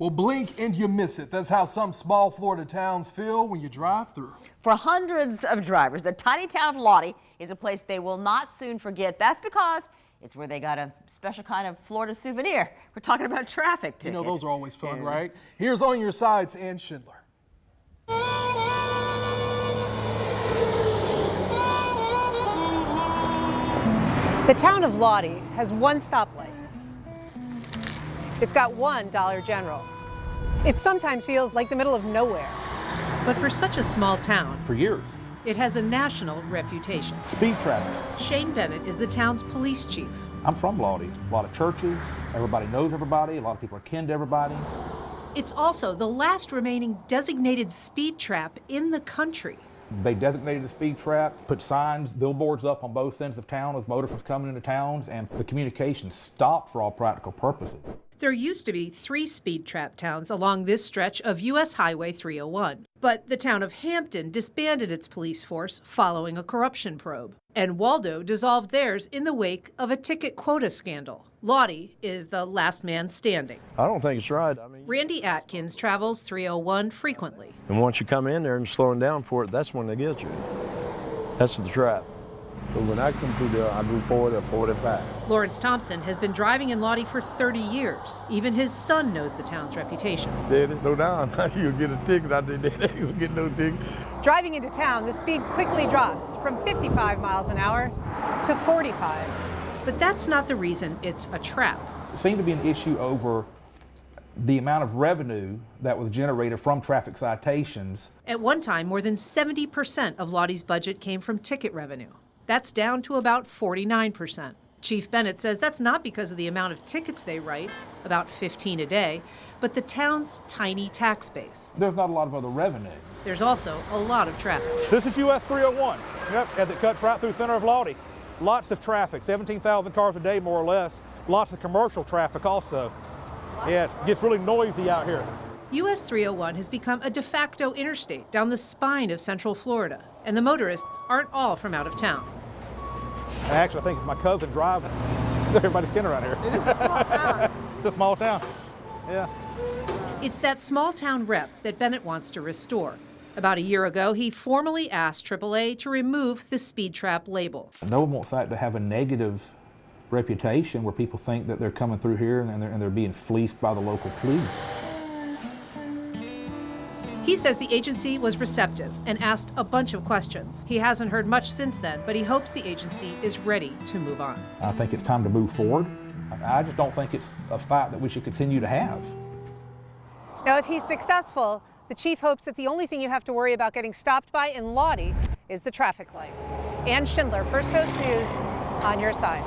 Well, blink and you miss it. That's how some small Florida towns feel when you drive through. For hundreds of drivers, the tiny town of Lawtey is a place they will not soon forget. That's because it's where they got a special kind of Florida souvenir. We're talking about traffic tickets. You know, those are always fun, right? Here's On Your Side's Ann Schindler. The town of Lawtey has one stoplight. It's got one Dollar General. It sometimes feels like the middle of nowhere. But for such a small town, for years, it has a national reputation. Speed traffic. Shane Bennett is the town's police chief. I'm from Lawtey. A lot of churches, everybody knows everybody, a lot of people are kin to everybody. It's also the last remaining designated speed trap in the country. They designated a speed trap, put signs, billboards up on both ends of town as motorists coming into towns, and the communication stopped for all practical purposes. There used to be 3 speed trap towns along this stretch of U.S. Highway 301. But the town of Hampton disbanded its police force following a corruption probe. And Waldo dissolved theirs in the wake of a ticket quota scandal. Lawtey is the last man standing. I don't think it's right. Randy Atkins travels 301 frequently. And once you come in there and slowing down for it, that's when they get you. That's the trap. But when I come through there, I do 40 or 45. Lawrence Thompson has been driving in Lawtey for 30 years. Even his son knows the town's reputation. Daddy, slow down. You'll get a ticket. I said, Daddy, you'll get no ticket. Driving into town, the speed quickly drops from 55 miles an hour to 45. But that's not the reason it's a trap. It seemed to be an issue over the amount of revenue that was generated from traffic citations. At one time, more than 70% of Lawtey's budget came from ticket revenue. That's down to about 49%. Chief Bennett says that's not because of the amount of tickets they write, about 15 a day, but the town's tiny tax base. There's not a lot of other revenue. There's also a lot of traffic. This is US 301. Yep, as it cuts right through the center of Lawtey. Lots of traffic, 17,000 cars a day more or less. Lots of commercial traffic also. Yeah, it gets really noisy out here. US 301 has become a de facto interstate down the spine of Central Florida, and the motorists aren't all from out of town. Actually, I think it's my cousin driving. Everybody's kin around here. It is a small town. It's a small town, yeah. It's that small town rep that Bennett wants to restore. About a year ago, he formally asked AAA to remove the speed trap label. No one wants that to have a negative reputation where people think that they're coming through here and they're being fleeced by the local police. He says the agency was receptive and asked a bunch of questions. He hasn't heard much since then, but he hopes the agency is ready to move on. I think it's time to move forward. I just don't think it's a fight that we should continue to have. Now, if he's successful, the chief hopes that the only thing you have to worry about getting stopped by in Lawtey is the traffic light. Ann Schindler, First Coast News, On Your Side.